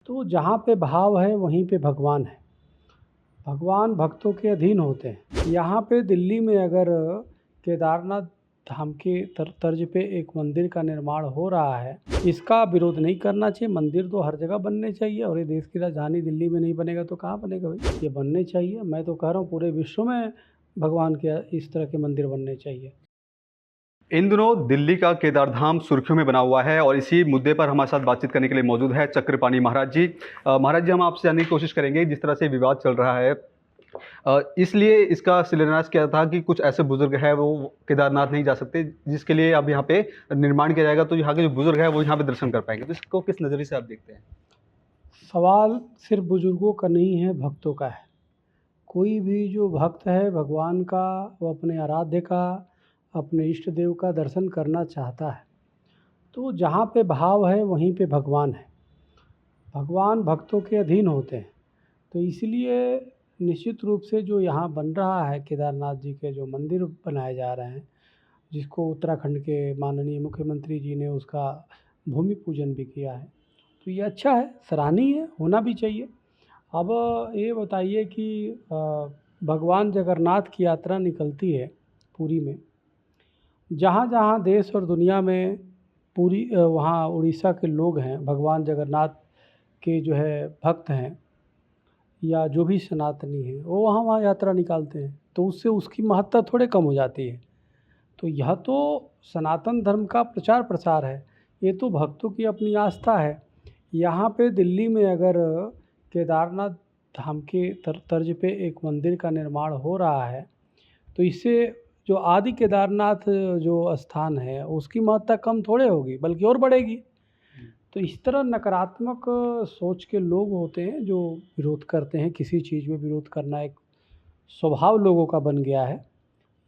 तो जहाँ पे भाव है वहीं पे भगवान है। भगवान भक्तों के अधीन होते हैं। यहाँ पे दिल्ली में अगर केदारनाथ धाम के तर्ज पे एक मंदिर का निर्माण हो रहा है, इसका विरोध नहीं करना चाहिए। मंदिर तो हर जगह बनने चाहिए और ये देश की राजधानी दिल्ली में नहीं बनेगा तो कहाँ बनेगा भाई? ये बनने चाहिए। मैं तो कह रहा हूँ पूरे विश्व में भगवान के इस तरह के मंदिर बनने चाहिए। इन दिनों दिल्ली का केदारधाम सुर्खियों में बना हुआ है और इसी मुद्दे पर हमारे साथ बातचीत करने के लिए मौजूद है चक्रपाणी महाराज जी। महाराज जी, हम आपसे जानने की कोशिश करेंगे जिस तरह से विवाद चल रहा है। इसलिए इसका शिलान्यास किया था कि कुछ ऐसे बुजुर्ग हैं वो केदारनाथ नहीं जा सकते, जिसके लिए अब यहाँ पे निर्माण किया जाएगा, तो यहाँ के जो बुजुर्ग हैं वो यहाँ पे दर्शन कर पाएंगे। तो इसको किस नज़रिए से आप देखते हैं? सवाल सिर्फ बुजुर्गों का नहीं है, भक्तों का है। कोई भी जो भक्त है भगवान का, वो अपने आराध्य का, अपने इष्ट देव का दर्शन करना चाहता है। तो जहाँ पे भाव है वहीं पे भगवान है। भगवान भक्तों के अधीन होते हैं। तो इसलिए निश्चित रूप से जो यहाँ बन रहा है, केदारनाथ जी के जो मंदिर बनाए जा रहे हैं, जिसको उत्तराखंड के माननीय मुख्यमंत्री जी ने उसका भूमि पूजन भी किया है, तो ये अच्छा है, सराहनीय है, होना भी चाहिए। अब ये बताइए कि भगवान जगन्नाथ की यात्रा निकलती है पुरी में, जहाँ जहाँ देश और दुनिया में पूरी वहाँ उड़ीसा के लोग हैं, भगवान जगन्नाथ के जो है भक्त हैं या जो भी सनातनी हैं, वो वहाँ वहाँ यात्रा निकालते हैं, तो उससे उसकी महत्ता थोड़े कम हो जाती है। तो यह तो सनातन धर्म का प्रचार प्रसार है, ये तो भक्तों की अपनी आस्था है। यहाँ पे दिल्ली में अगर केदारनाथ धाम के तर्ज पे एक मंदिर का निर्माण हो रहा है, तो इससे जो आदि केदारनाथ जो स्थान है उसकी महत्ता कम थोड़े होगी, बल्कि और बढ़ेगी। तो इस तरह नकारात्मक सोच के लोग होते हैं जो विरोध करते हैं। किसी चीज़ में विरोध करना एक स्वभाव लोगों का बन गया है।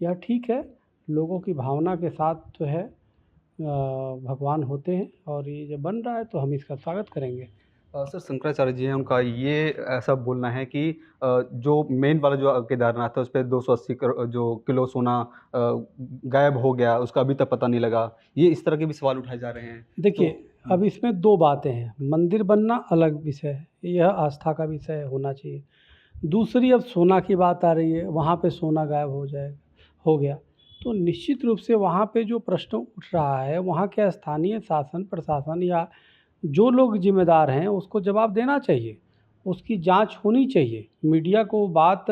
यह ठीक है, लोगों की भावना के साथ जो है भगवान होते हैं और ये जब बन रहा है तो हम इसका स्वागत करेंगे। सर, शंकराचार्य जी हैं, उनका ये ऐसा बोलना है कि जो मेन वाला जो केदारनाथ है उस पे 280 जो किलो सोना गायब हो गया, उसका अभी तक पता नहीं लगा। ये इस तरह के भी सवाल उठाए जा रहे हैं। देखिए, अब इसमें 2 बातें हैं, मंदिर बनना अलग विषय है, यह आस्था का विषय होना चाहिए। दूसरी, अब सोना की बात आ रही है, वहाँ पे सोना गायब हो गया, तो निश्चित रूप से वहाँ पे जो प्रश्न उठ रहा है, वहाँ के स्थानीय शासन प्रशासन या जो लोग जिम्मेदार हैं उसको जवाब देना चाहिए, उसकी जांच होनी चाहिए। मीडिया को बात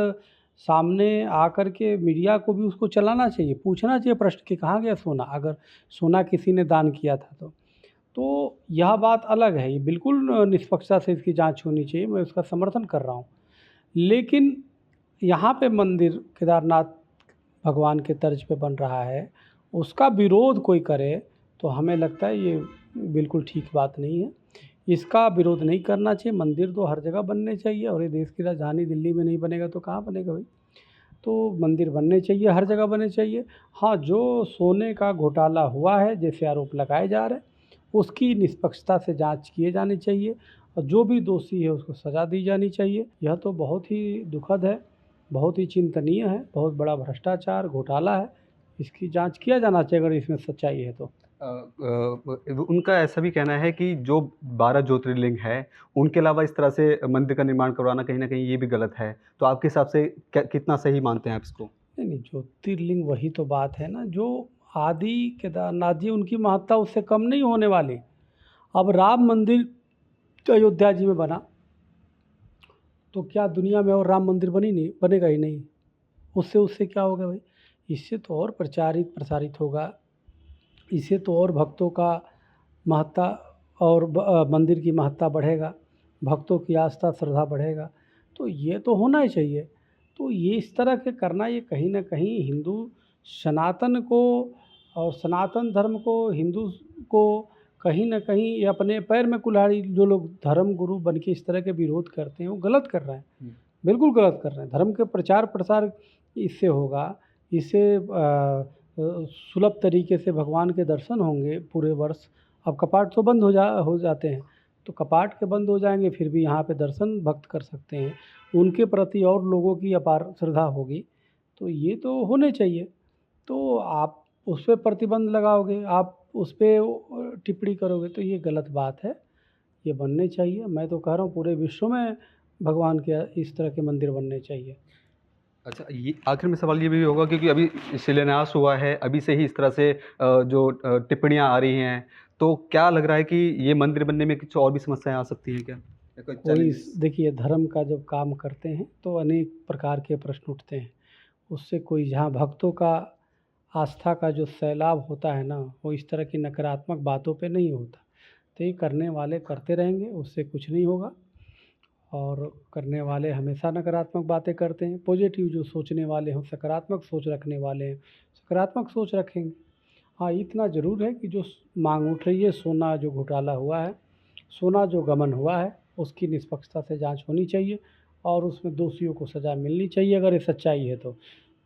सामने आकर के मीडिया को भी उसको चलाना चाहिए, पूछना चाहिए प्रश्न कि कहाँ गया सोना, अगर सोना किसी ने दान किया था तो यह बात अलग है। ये बिल्कुल निष्पक्षता से इसकी जांच होनी चाहिए, मैं उसका समर्थन कर रहा हूँ। लेकिन यहाँ पे मंदिर केदारनाथ भगवान के तर्ज पे बन रहा है, उसका विरोध कोई करे तो हमें लगता है ये बिल्कुल ठीक बात नहीं है। इसका विरोध नहीं करना चाहिए। मंदिर तो हर जगह बनने चाहिए और ये देश की राजधानी दिल्ली में नहीं बनेगा तो कहाँ बनेगा भाई? तो मंदिर बनने चाहिए, हर जगह बनने चाहिए। हाँ, जो सोने का घोटाला हुआ है, जैसे आरोप लगाए जा रहे हैं, उसकी निष्पक्षता से जांच किए जानी चाहिए और जो भी दोषी है उसको सज़ा दी जानी चाहिए। यह तो बहुत ही दुखद है, बहुत ही चिंतनीय है, बहुत बड़ा भ्रष्टाचार घोटाला है। इसकी जांच किया जाना चाहिए अगर इसमें सच्चाई है तो। उनका ऐसा भी कहना है कि जो 12 ज्योतिर्लिंग है, उनके अलावा इस तरह से मंदिर का निर्माण करवाना कहीं न कहीं ये भी गलत है। तो आपके हिसाब से कितना सही मानते हैं आप इसको? नहीं, नहीं, ज्योतिर्लिंग वही तो बात है ना, जो आदि केदारनाथ जी, उनकी महत्ता उससे कम नहीं होने वाली। अब राम मंदिर अयोध्या जी में बना, तो क्या दुनिया में और राम मंदिर बनेगा ही नहीं। उससे उससे क्या होगा भाई? इससे तो और प्रचारित प्रसारित होगा, इससे तो और भक्तों का महत्ता और मंदिर की महत्ता बढ़ेगा, भक्तों की आस्था श्रद्धा बढ़ेगा। तो ये तो होना ही चाहिए। तो ये इस तरह के करना, ये कहीं न कहीं हिंदू सनातन को और सनातन धर्म को, हिंदू को कहीं न कहीं ये अपने पैर में कुल्हाड़ी, जो लोग धर्म गुरु बन के इस तरह के विरोध करते हैं वो गलत कर रहे हैं, बिल्कुल गलत कर रहे हैं। धर्म के प्रचार प्रसार इससे होगा, इससे सुलभ तरीके से भगवान के दर्शन होंगे पूरे वर्ष। अब कपाट तो बंद हो जाते हैं, तो कपाट के बंद हो जाएंगे फिर भी यहाँ पे दर्शन भक्त कर सकते हैं, उनके प्रति और लोगों की अपार श्रद्धा होगी। तो ये तो होने चाहिए। तो आप उस पे प्रतिबंध लगाओगे, आप उस पे टिप्पणी करोगे तो ये गलत बात है। ये बनने चाहिए। मैं तो कह रहा हूँ पूरे विश्व में भगवान के इस तरह के मंदिर बनने चाहिए। अच्छा, ये आखिर में सवाल ये भी होगा क्योंकि अभी शिलान्यास हुआ है, अभी से ही इस तरह से जो टिप्पणियाँ आ रही हैं, तो क्या लग रहा है कि ये मंदिर बनने में कुछ और भी समस्याएँ आ सकती हैं क्या? या कोई कोई चैलेंजेस? देखिए धर्म का जब काम करते हैं तो अनेक प्रकार के प्रश्न उठते हैं। उससे कोई जहाँ भक्तों का आस्था का जो सैलाब होता है ना, वो इस तरह की नकारात्मक बातों पे नहीं होता। तो ये करने वाले करते रहेंगे, उससे कुछ नहीं होगा। और करने वाले हमेशा नकारात्मक बातें करते हैं। पॉजिटिव जो सोचने वाले हों, सकारात्मक सोच रखने वाले हैं, सकारात्मक सोच रखेंगे। हाँ, इतना ज़रूर है कि जो माँग उठ रही है, सोना जो घोटाला हुआ है, सोना जो गबन हुआ है, उसकी निष्पक्षता से जाँच होनी चाहिए और उसमें दोषियों को सज़ा मिलनी चाहिए अगर ये सच्चाई है तो।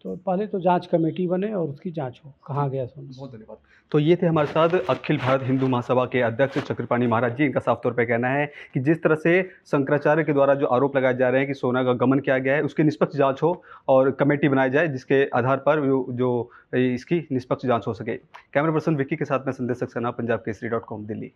तो पहले तो जाँच कमेटी बने और उसकी जाँच हो, कहाँ गया सोना। बहुत धन्यवाद। तो ये थे हमारे साथ अखिल भारत हिंदू महासभा के अध्यक्ष चक्रपाणि महाराज जी। इनका साफ तौर पे कहना है कि जिस तरह से शंकराचार्य के द्वारा जो आरोप लगाए जा रहे हैं कि सोना का गमन किया गया है, उसकी निष्पक्ष जाँच हो और कमेटी बनाई जाए जिसके आधार पर जो इसकी निष्पक्ष जाँच हो सके। कैमरा पर्सन विक्की के साथ मैं संदेश सक्सेना, पंजाब केसरी.com, दिल्ली।